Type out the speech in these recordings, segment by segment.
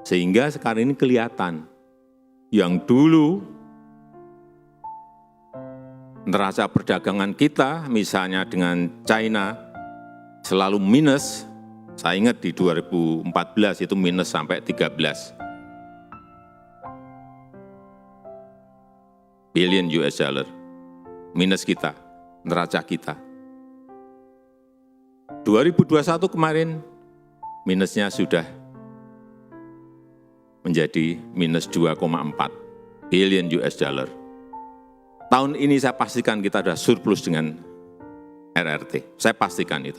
Sehingga sekarang ini kelihatan, yang dulu neraca perdagangan kita misalnya dengan China selalu minus, saya ingat di 2014 itu minus sampai 13 billion US dollar, minus kita, neraca kita. 2021 kemarin minusnya sudah menjadi minus 2,4 billion US dollar. Tahun ini saya pastikan kita sudah surplus dengan RRT, saya pastikan itu.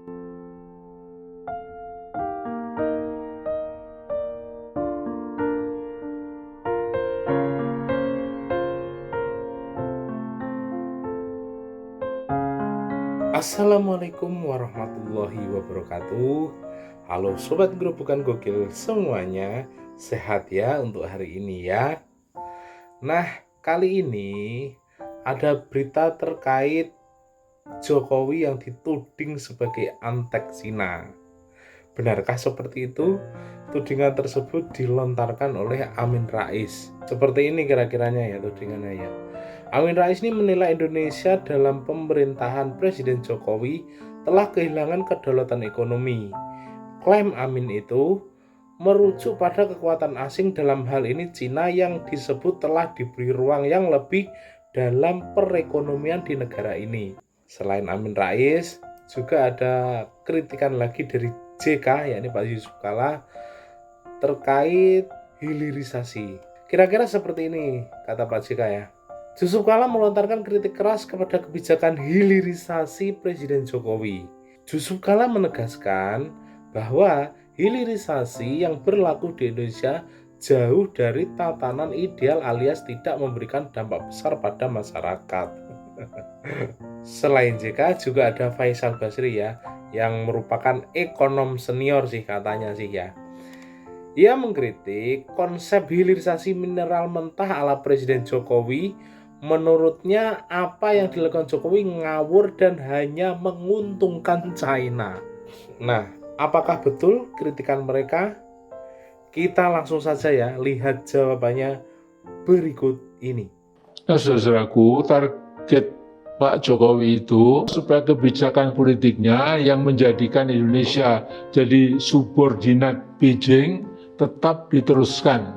Assalamualaikum warahmatullahi wabarakatuh. Halo Sobat Gerobokan Gokil semuanya, sehat ya untuk hari ini ya. Nah, kali ini ada berita terkait Jokowi yang dituding sebagai antek Cina. Benarkah seperti itu? Tudingan tersebut dilontarkan oleh Amin Rais. Seperti ini kira-kiranya ya tudingannya ya. Amin Rais ini menilai Indonesia dalam pemerintahan Presiden Jokowi telah kehilangan kedaulatan ekonomi. Klaim Amin itu merujuk pada kekuatan asing, dalam hal ini Cina, yang disebut telah diberi ruang yang lebih dalam perekonomian di negara ini. Selain Amin Rais, juga ada kritikan lagi dari JK, yakni Pak Yusuf Kalla, terkait hilirisasi. Kira-kira seperti ini kata Pak JK ya. Yusuf Kalla melontarkan kritik keras kepada kebijakan hilirisasi Presiden Jokowi. Yusuf Kalla menegaskan bahwa hilirisasi yang berlaku di Indonesia jauh dari tatanan ideal alias tidak memberikan dampak besar pada masyarakat. Selain JK juga ada Faisal Basri ya, yang merupakan ekonom senior sih katanya sih ya. Ia mengkritik konsep hilirisasi mineral mentah ala Presiden Jokowi. Menurutnya apa yang dilakukan Jokowi ngawur dan hanya menguntungkan China. Nah, apakah betul kritikan mereka? Kita langsung saja ya lihat jawabannya berikut ini. Nah, saudaraku, target Pak Jokowi itu supaya kebijakan politiknya yang menjadikan Indonesia jadi subordinat Beijing tetap diteruskan.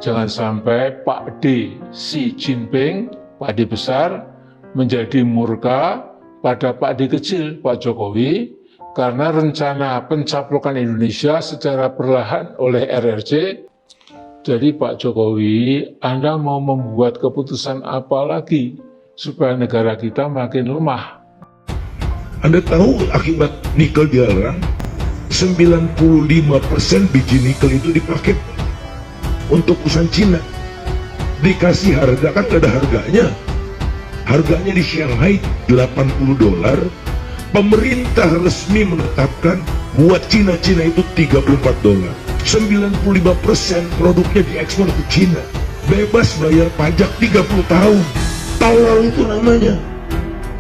Jangan sampai Pak D. Xi Jinping, Pak D besar, menjadi murka pada Pak D kecil, Pak Jokowi, karena rencana pencaplokan Indonesia secara perlahan oleh RRC. Jadi Pak Jokowi, Anda mau membuat keputusan apa lagi supaya negara kita makin lemah? Anda tahu akibat nikel dilarang, 95% biji nikel itu dipakai untuk perusahaan Cina. Dikasih harga, kan gak ada harganya. Harganya di Shanghai $80. Pemerintah resmi menetapkan buat Cina itu $34. 95% produknya diekspor ke Cina. Bebas bayar pajak 30 tahun. Tolol itu namanya.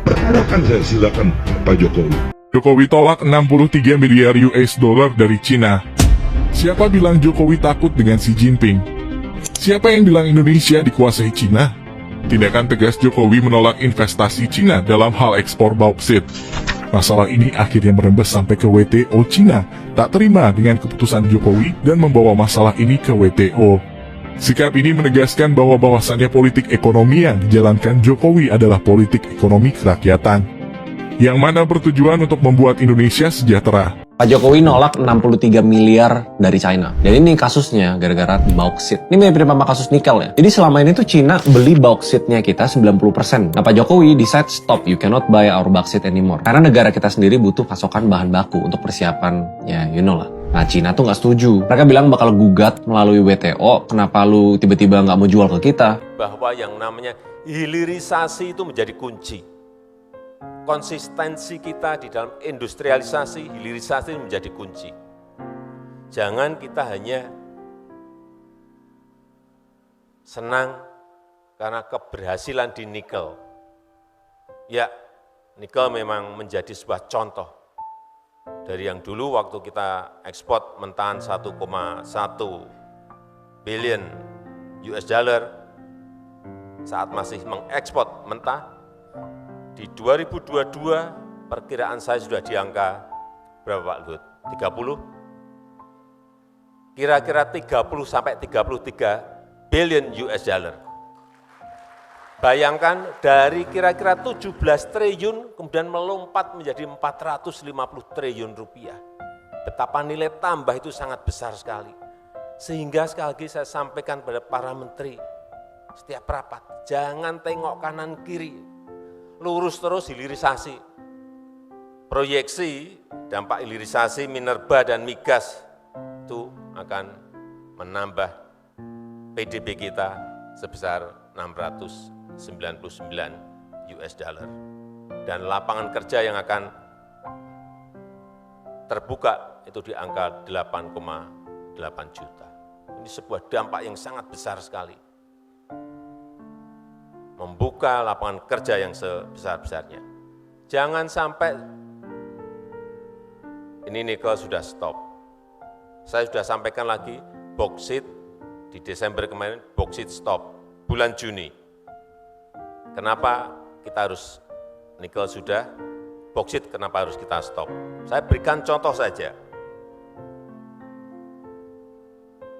Perkarakan saya silakan Pak Jokowi. Jokowi tolak 63 miliar US dollar dari Cina. Siapa bilang Jokowi takut dengan Xi Jinping? Siapa yang bilang Indonesia dikuasai Cina? Tindakan tegas Jokowi menolak investasi Cina dalam hal ekspor bauksit. Masalah ini akhirnya merembes sampai ke WTO. Cina tak terima dengan keputusan Jokowi dan membawa masalah ini ke WTO. Sikap ini menegaskan bahwasannya politik ekonomi yang dijalankan Jokowi adalah politik ekonomi kerakyatan, yang mana bertujuan untuk membuat Indonesia sejahtera. Pak Jokowi nolak 63 miliar dari China. Dan ini kasusnya gara-gara bauksit. Ini mirip-mirip kasus nikel ya. Jadi selama ini tuh China beli bauksitnya kita 90%. Nah Pak Jokowi decide stop, you cannot buy our bauxit anymore. Karena negara kita sendiri butuh pasokan bahan baku untuk persiapan, ya you know lah. Nah China tuh nggak setuju. Mereka bilang bakal gugat melalui WTO, kenapa lu tiba-tiba nggak mau jual ke kita. Bahwa yang namanya hilirisasi itu menjadi kunci. Konsistensi kita di dalam industrialisasi, hilirisasi menjadi kunci. Jangan kita hanya senang karena keberhasilan di nikel. Ya, nikel memang menjadi sebuah contoh. Dari yang dulu waktu kita ekspor mentahan 1,1 billion US dollar saat masih mengekspor mentah. Di 2022 perkiraan saya sudah di angka berapa Pak Luhut? 30? Kira-kira 30 sampai 33 billion US dollar. Bayangkan dari kira-kira 17 triliun kemudian melompat menjadi 450 triliun rupiah. Betapa nilai tambah itu sangat besar sekali. Sehingga sekali lagi saya sampaikan pada para menteri, setiap rapat, jangan tengok kanan kiri, lurus terus hilirisasi. Proyeksi dampak hilirisasi Minerba dan Migas itu akan menambah PDB kita sebesar 699 US dollar. Dan lapangan kerja yang akan terbuka itu di angka 8,8 juta. Ini sebuah dampak yang sangat besar sekali. Membuka lapangan kerja yang sebesar-besarnya. Jangan sampai ini nikel sudah stop. Saya sudah sampaikan lagi, boksit di Desember kemarin, boksit stop, bulan Juni. Kenapa kita harus nikel sudah, boksit kenapa harus kita stop? Saya berikan contoh saja.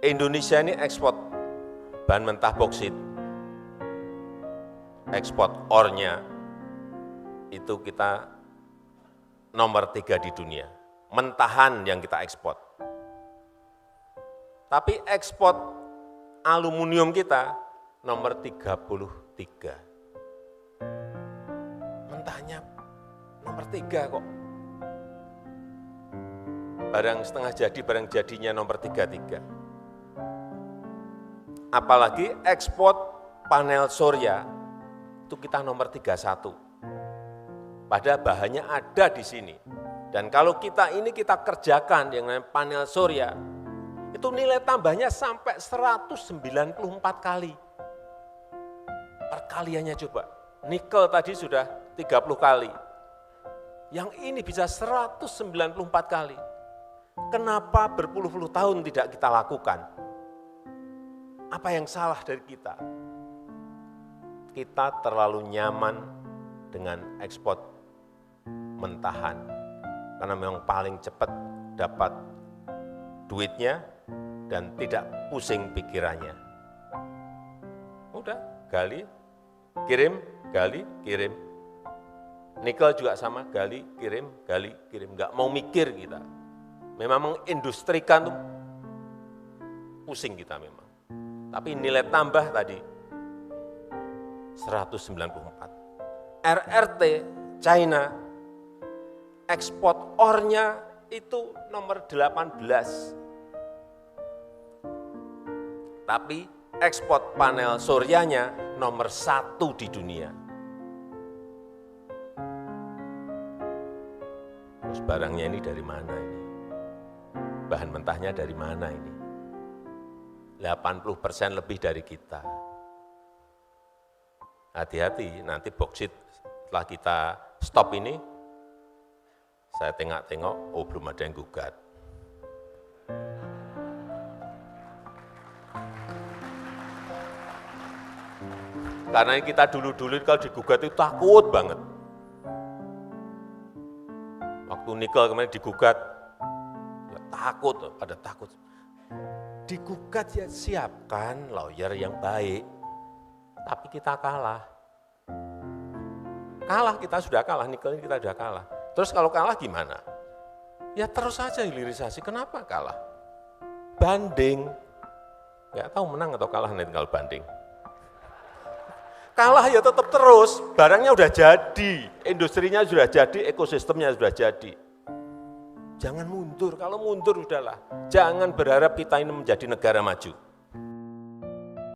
Indonesia ini ekspor bahan mentah boksit, ekspor ornya itu kita nomor 3 di dunia, mentahan yang kita ekspor. Tapi ekspor aluminium kita nomor 33. Mentahnya nomor 3 kok. Barang setengah jadi, barang jadinya nomor 33. Apalagi ekspor panel surya, itu kita nomor 31. Padahal bahannya ada di sini. Dan kalau kita kerjakan dengan panel surya, itu nilai tambahnya sampai 194 kali. Perkaliannya coba, nikel tadi sudah 30 kali. Yang ini bisa 194 kali. Kenapa berpuluh-puluh tahun tidak kita lakukan? Apa yang salah dari kita? Kita terlalu nyaman dengan ekspor mentahan. Karena memang paling cepat dapat duitnya dan tidak pusing pikirannya. Udah, gali, kirim, gali, kirim. Nikel juga sama, gali, kirim, nggak mau mikir kita. Memang mengindustrikan tuh pusing kita memang. Tapi nilai tambah tadi 194. RRT China ekspor ornya itu nomor 18. Tapi ekspor panel suryanya nomor 1 di dunia. Terus barangnya ini dari mana ini? Bahan mentahnya dari mana ini? 80% lebih dari kita. Hati-hati, nanti boksit setelah kita stop ini, saya tengok-tengok, oh belum ada yang gugat. Karena kita dulu-dulu kalau digugat itu takut banget. Waktu nikel kemarin digugat, ya takut, pada takut. Digugat ya siapkan lawyer yang baik, tapi kita kalah. Kalah, kita sudah kalah, nikel kita sudah kalah. Terus kalau kalah gimana? Ya terus saja hilirisasi, kenapa kalah? Banding, nggak tahu menang atau kalah nanti kalau banding. Kalah ya tetap terus, barangnya udah jadi, industrinya sudah jadi, ekosistemnya sudah jadi. Jangan mundur, kalau mundur udahlah. Jangan berharap kita ini menjadi negara maju.